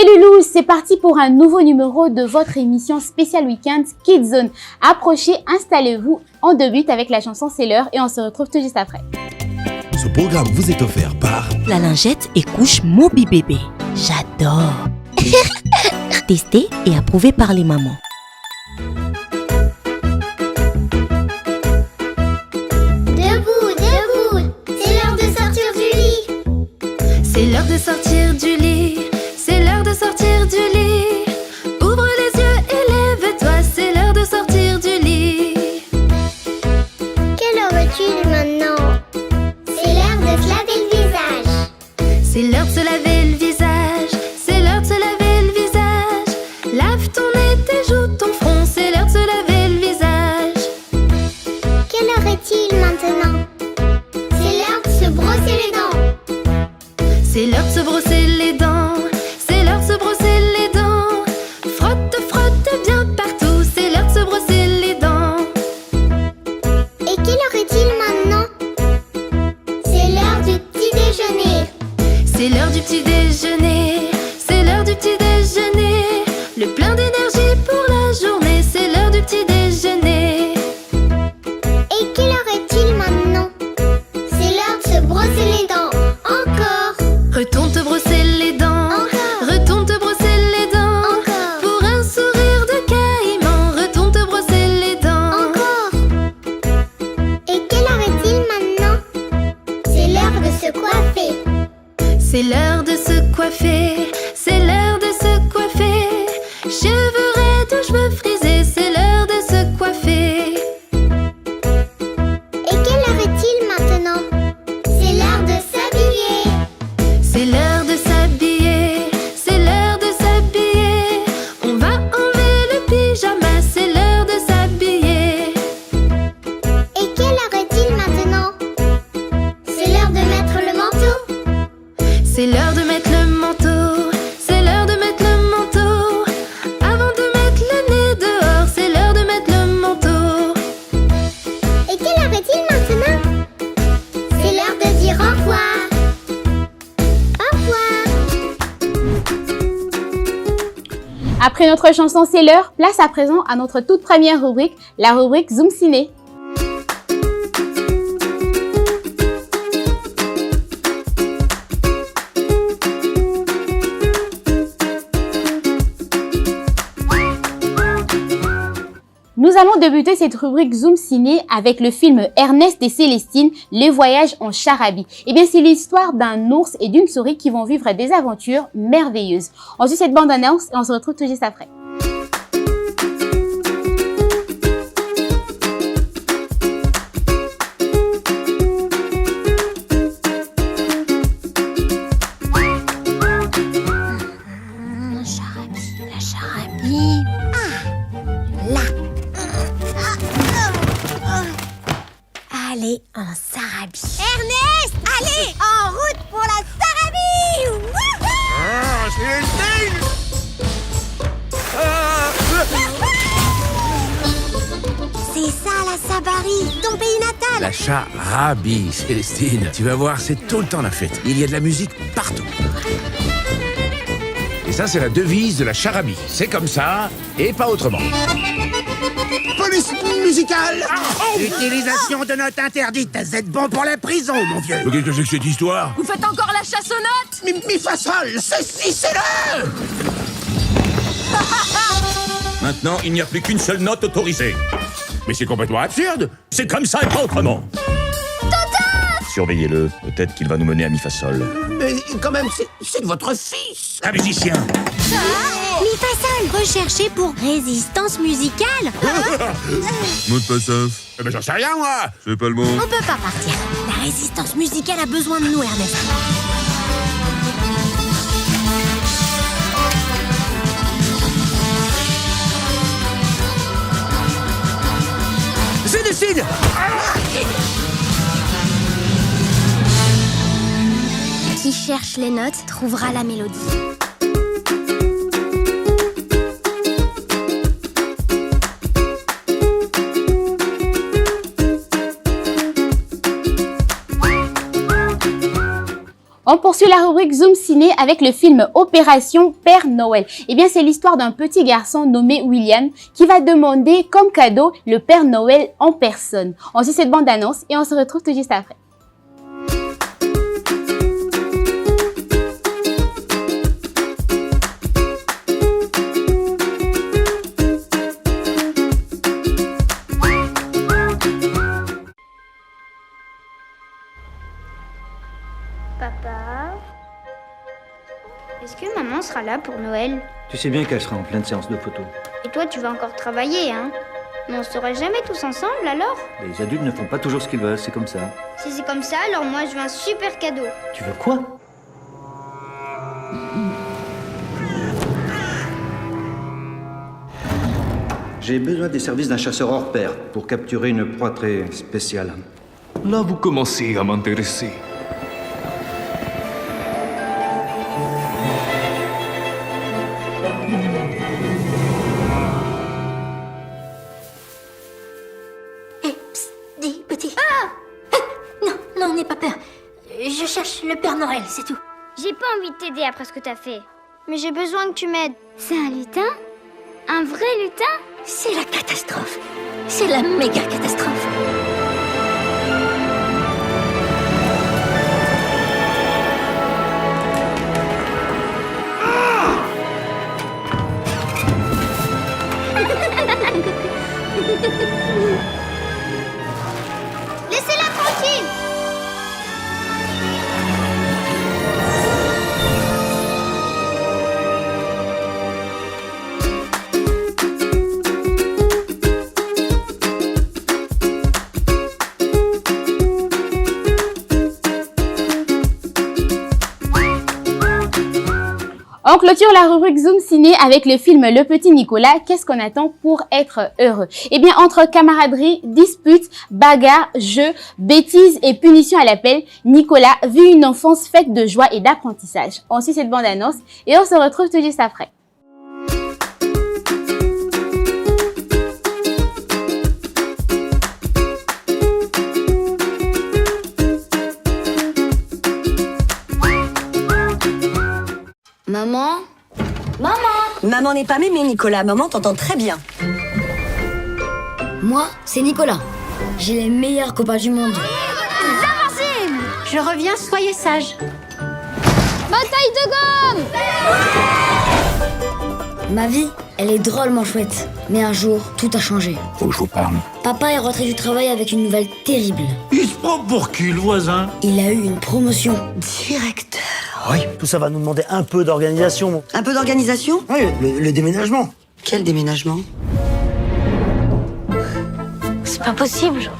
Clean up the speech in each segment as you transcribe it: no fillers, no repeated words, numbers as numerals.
Les loulous, c'est parti pour un nouveau numéro de votre émission spéciale Week-end Kids Zone. Approchez, installez-vous, on débute avec la chanson C'est l'heure et on se retrouve tout juste après. Ce programme vous est offert par La lingette et couche Moby Bébé. J'adore. Testé et approuvé par les mamans. Debout, debout, c'est l'heure de sortir du lit. C'est l'heure de sortir du lit. C'est l'heure de sortir du lit. Ouvre les yeux et lève-toi. C'est l'heure de sortir du lit. Quelle heure est-il maintenant? C'est l'heure de se laver le visage. C'est l'heure de se laver le visage. C'est l'heure de se laver le visage. Lave ton nez, tes joues, ton front. C'est l'heure de se laver le visage. Quelle heure est-il maintenant? C'est l'heure de se brosser les dents. C'est l'heure de se brosser les dents. C'est l'heure de se brosser les dents. Frotte, frotte bien partout. C'est l'heure de se brosser les dents. Et quelle heure est-il maintenant? C'est l'heure du petit déjeuner. C'est l'heure du petit déjeuner. C'est l'heure du petit déjeuner. Le plein d'énergie pour la journée. C'est l'heure du petit déjeuner. Et quelle heure est-il maintenant? C'est l'heure de se brosser les dents. Encore. Retourne te brosser les dents. Encore. Retourne te brosser les dents. Encore. Pour un sourire de caïman. Retourne te brosser les dents. Encore. Et quelle heure est-il maintenant? C'est l'heure de se coiffer. C'est l'heure de se coiffer. C'est l'heure de se coiffer. Cheveux raides ou cheveux frisés. C'est l'heure de se coiffer. Et quelle heure est-il maintenant? C'est l'heure de s'habiller. C'est l'heure de s'habiller. C'est l'heure de s'habiller. On va enlever le pyjama. C'est l'heure de s'habiller. Et quelle heure est-il maintenant? C'est l'heure de mettre le manteau. C'est l'heure de mettre le manteau. C'est l'heure de mettre le manteau. Avant de mettre le nez dehors. C'est l'heure de mettre le manteau. Et quelle heure est-il maintenant? C'est l'heure de dire au revoir. Au revoir. Après notre chanson C'est l'heure, place à présent à notre toute première rubrique, la rubrique Zoom Ciné. Nous allons débuter cette rubrique Zoom Ciné avec le film Ernest et Célestine, Les voyages en charabie. Eh bien, c'est l'histoire d'un ours et d'une souris qui vont vivre des aventures merveilleuses. On suit cette bande-annonce et on se retrouve tout juste après. La charabie. Allez, en sarabie. Ernest, allez, en route pour la Sarabie. C'est ça la Sabarie, ton pays natal. La charabie, Célestine. Tu vas voir, c'est tout le temps la fête. Il y a de la musique partout. Et ça, c'est la devise de la charabie. C'est comme ça, et pas autrement. Police musicale. Utilisation de notes interdites. Vous êtes bon pour la prison, mon vieux. Qu'est-ce que c'est que cette histoire? Vous faites encore la chasse aux notes? Mi fa sol, ceci c'est le. Maintenant, il n'y a plus qu'une seule note autorisée. Mais c'est complètement absurde. C'est comme ça et pas autrement. Surveillez-le. Peut-être qu'il va nous mener à mi-fa-sol. Mais quand même, c'est de votre fils. Un musicien. Mi fa sol, recherché pour résistance musicale. Mot de passe. Eh ben j'en sais rien, moi. C'est pas le mot. On peut pas partir. La résistance musicale a besoin de nous, Ernest. Célestine. Qui cherche les notes trouvera la mélodie. On poursuit la rubrique Zoom Ciné avec le film Opération Père Noël. Eh bien, c'est l'histoire d'un petit garçon nommé William qui va demander comme cadeau le Père Noël en personne. On suit cette bande-annonce et on se retrouve tout juste après. Papa, est-ce que maman sera là pour Noël? Tu sais bien qu'elle sera en pleine séance de photo. Et toi, tu vas encore travailler, hein? Mais on sera jamais tous ensemble, alors? Les adultes ne font pas toujours ce qu'ils veulent, c'est comme ça. Si c'est comme ça, alors moi, je veux un super cadeau. Tu veux quoi? J'ai besoin des services d'un chasseur hors pair pour capturer une proie très spéciale. Là, vous commencez à m'intéresser. Dis, petit. Non, n'aie pas peur. Je cherche le Père Noël, c'est tout. J'ai pas envie de t'aider après ce que t'as fait. Mais j'ai besoin que tu m'aides. C'est un lutin? Un vrai lutin? C'est la catastrophe. C'est la méga catastrophe. Laissez-la tranquille! On clôture la rubrique Zoom Ciné avec le film Le Petit Nicolas. Qu'est-ce qu'on attend pour être heureux? Eh bien, entre camaraderie, disputes, bagarres, jeux, bêtises et punitions à l'appel, Nicolas vit une enfance faite de joie et d'apprentissage. On suit cette bande-annonce et on se retrouve tout juste après. Maman? Maman n'est pas mémé, Nicolas. Maman t'entend très bien. Moi, c'est Nicolas. J'ai les meilleurs copains du monde. Je reviens, soyez sage. Bataille de gomme! Ma vie, elle est drôlement chouette. Mais un jour, tout a changé. Faut que je vous parle. Papa est rentré du travail avec une nouvelle terrible. Il se prend pour qui, le voisin? Il a eu une promotion. Directeur. Oui, tout ça va nous demander un peu d'organisation. Un peu d'organisation? Oui, le déménagement. Quel déménagement? C'est pas possible.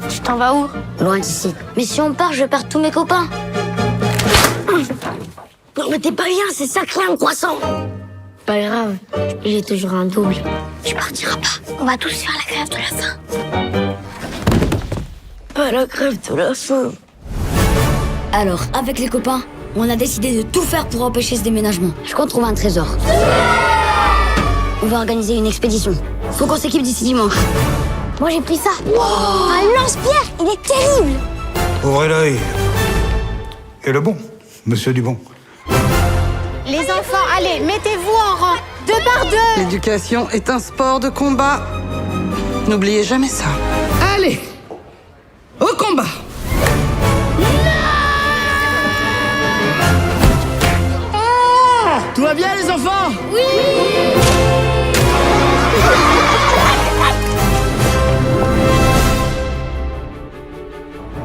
Tu t'en vas où? Loin d'ici. Mais si on part, je perds tous mes copains. Non mais t'es pas bien, c'est sacré un croissant. Pas grave, j'ai toujours un double. Tu partiras pas. On va tous faire la grève de la faim. Pas la grève de la faim. Alors, avec les copains, on a décidé de tout faire pour empêcher ce déménagement. Je compte trouver un trésor. On va organiser une expédition. Faut qu'on s'équipe d'ici dimanche. Moi j'ai pris ça. Un lance-pierre, il est terrible. Ouvrez l'œil. Et le bon, monsieur Dubon. Les enfants, allez, mettez-vous en rang. 2 par 2. L'éducation est un sport de combat. N'oubliez jamais ça. Allez, au combat. Tout va bien, les enfants?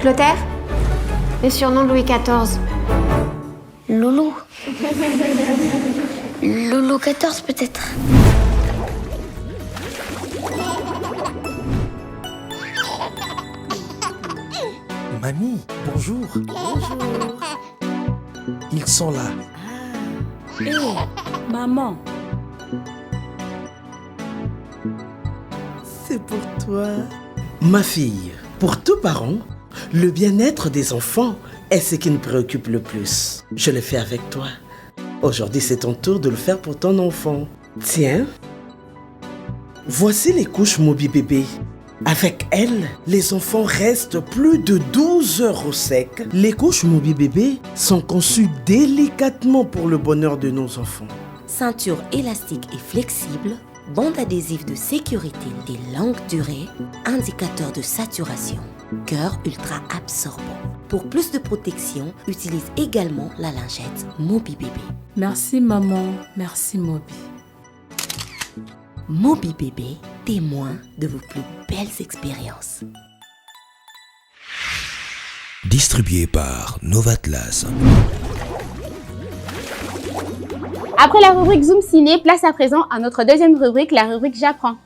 Clotaire? Le surnom de Louis XIV. Loulou. Loulou 14 peut-être. Mamie, bonjour. Ils sont là. Maman. C'est pour toi. Ma fille, pour tout parent, le bien-être des enfants est ce qui nous préoccupe le plus. Je le fais avec toi. Aujourd'hui, c'est ton tour de le faire pour ton enfant. Tiens, voici les couches Mobi Bébé. Avec elle, les enfants restent plus de 12 heures au sec. Les couches Moby Bébé sont conçues délicatement pour le bonheur de nos enfants. Ceinture élastique et flexible, bande adhésive de sécurité et longue durée, indicateur de saturation, cœur ultra absorbant. Pour plus de protection, utilise également la lingette Moby Bébé. Merci maman, merci Moby. Moby Bébé, témoin de vos plus belles expériences. Distribué par Novatlas. Après la rubrique Zoom Ciné, place à présent à notre deuxième rubrique, la rubrique J'apprends.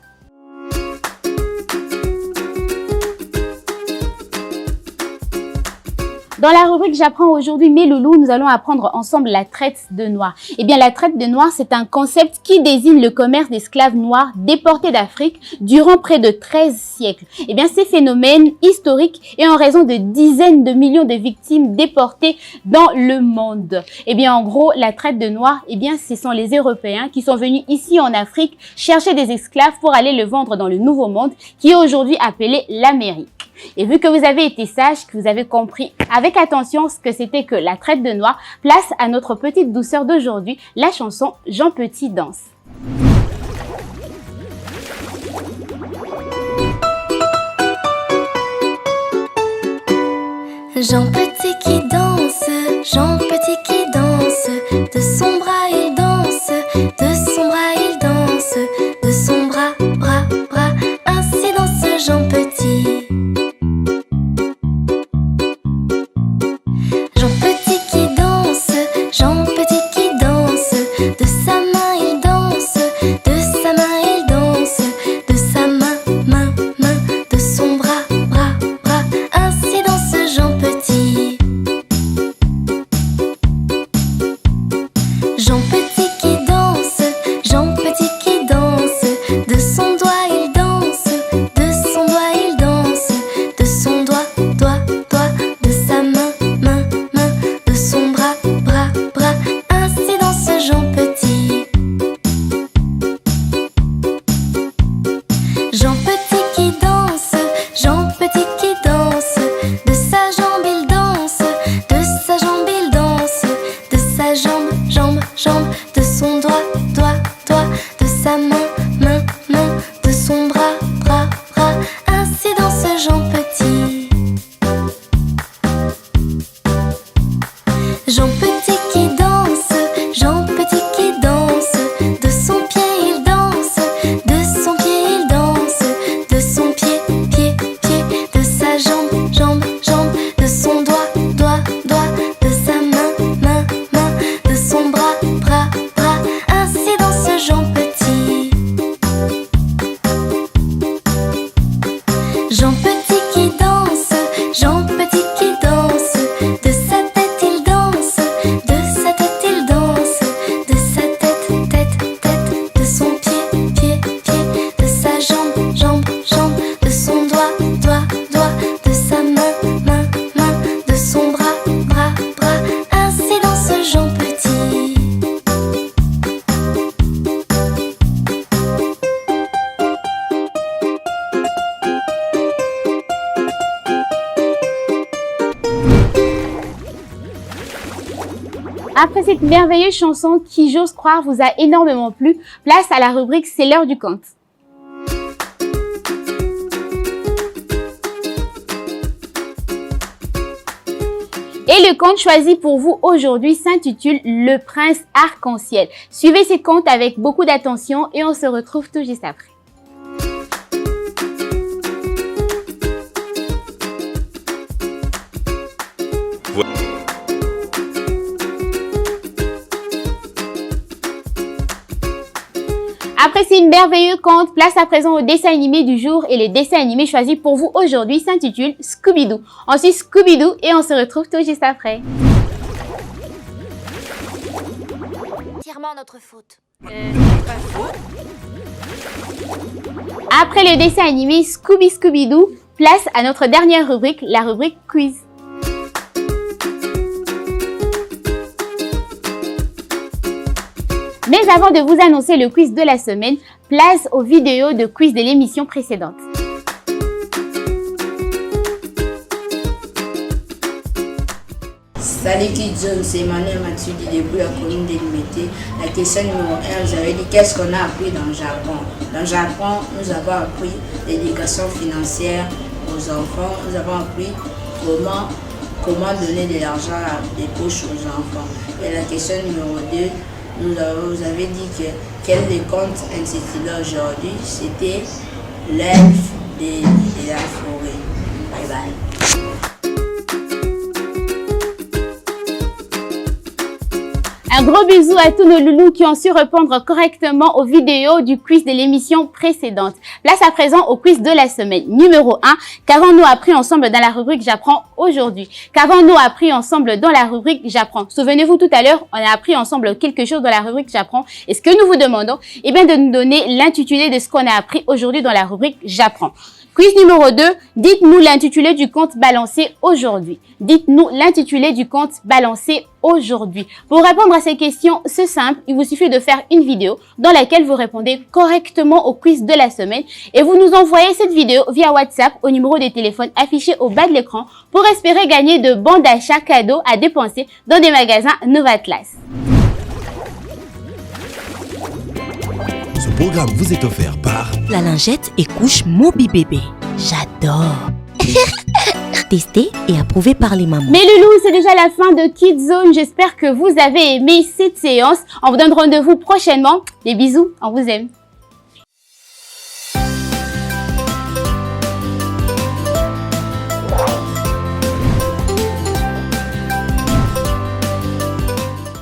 Dans la rubrique J'apprends aujourd'hui, mes loulous, nous allons apprendre ensemble la traite de noirs. Eh bien, la traite de noirs, c'est un concept qui désigne le commerce d'esclaves noirs déportés d'Afrique durant près de 13 siècles. Eh bien, ces phénomènes historiques et en raison de dizaines de millions de victimes déportées dans le monde. Eh bien, en gros, la traite de noirs, eh bien, ce sont les Européens qui sont venus ici en Afrique chercher des esclaves pour aller le vendre dans le Nouveau Monde, qui est aujourd'hui appelé l'Amérique. Et vu que vous avez été sages, que vous avez compris avec attention ce que c'était que la traite de noirs, place à notre petite douceur d'aujourd'hui, la chanson Jean Petit danse. Jean Petit qui danse, Jean Petit qui danse, de son bras il danse, de son bras il danse, de son bras, bras, bras, ainsi danse Jean Petit. Jean Petit qui danse, Jean Petit qui danse, de sa main il danse, de sa main il danse, de sa main, main, main, de son bras, bras, bras, ainsi danse Jean Petit. Jean Petit qui danse, Jean Petit qui danse, de son doigt il danse, de son doigt il danse, de son doigt, doigt, doigt, de sa main, main, main, de son bras, bras, bras, ainsi danse Jean Petit. Jean Petit qui danse, Jean Petit qui danse, de sa jambe il danse, de sa jambe il danse, de sa jambe, jambe, jambe, de son doigt, doigt, doigt, de sa main, main, main, de son bras, bras, bras, ainsi danse Jean Petit. Jean Petit qui danse, Jean Petit qui danse, de son pied il danse, de son pied il danse, de son pied, pied, pied, de sa jambe, jambe, jambe, de son doigt, doigt, doigt, de sa main, main, main, de son bras, bras, bras, ainsi danse Jean Petit. Jean Petit qui danse, Jean Petit qui danse, de sa tête il danse, de sa tête il danse, de sa tête, tête, tête, de son pied, pied, pied, de sa jambe, jambe, jambe, de son doigt, doigt, doigt, de sa main, main, main, de son bras, bras, bras, ainsi danse Jean Petit. Après cette merveilleuse chanson qui, j'ose croire, vous a énormément plu, place à la rubrique C'est l'heure du conte. Et le conte choisi pour vous aujourd'hui s'intitule Le Prince Arc-en-Ciel. Suivez ce conte avec beaucoup d'attention et on se retrouve tout juste après. Après ces merveilleux contes, place à présent au dessin animé du jour et le dessin animé choisi pour vous aujourd'hui s'intitule Scooby-Doo. On suit Scooby-Doo et on se retrouve tout juste après. Entièrement notre faute. Après le dessin animé Scooby-Doo, place à notre dernière rubrique, la rubrique Quiz. Mais avant de vous annoncer le quiz de la semaine, place aux vidéos de quiz de l'émission précédente. Salut Kidzone, c'est Emmanuel Mathieu du début à la commune de Limité. La question numéro 1, vous avez dit qu'est-ce qu'on a appris dans le Japon? Dans le Japon, nous avons appris l'éducation financière aux enfants. Nous avons appris comment donner de l'argent à des poches aux enfants. Et la question numéro 2, vous avez dit que quel des contes intitulé aujourd'hui, c'était l'elfe de la forêt. Bye bye. Un gros bisou à tous nos loulous qui ont su répondre correctement aux vidéos du quiz de l'émission précédente. Place à présent au quiz de la semaine. Numéro 1, qu'avons-nous appris ensemble dans la rubrique J'apprends aujourd'hui? Qu'avons-nous appris ensemble dans la rubrique J'apprends? Souvenez-vous, tout à l'heure, on a appris ensemble quelque chose dans la rubrique J'apprends. Et ce que nous vous demandons, eh bien, de nous donner l'intitulé de ce qu'on a appris aujourd'hui dans la rubrique J'apprends. Quiz numéro 2, dites-nous l'intitulé du conte balancé aujourd'hui. Dites-nous l'intitulé du conte balancé aujourd'hui. Pour répondre à ces questions, c'est simple, il vous suffit de faire une vidéo dans laquelle vous répondez correctement au quiz de la semaine et vous nous envoyez cette vidéo via WhatsApp au numéro de téléphone affiché au bas de l'écran pour espérer gagner de bons d'achat cadeaux à dépenser dans des magasins Novatlas. Ce programme vous est offert par La lingette et couche Moby Bébé. J'adore. Testé et approuvé par les mamans. Mais loulou, c'est déjà la fin de Kidzone. J'espère que vous avez aimé cette séance. On vous donne rendez-vous prochainement. Des bisous, on vous aime.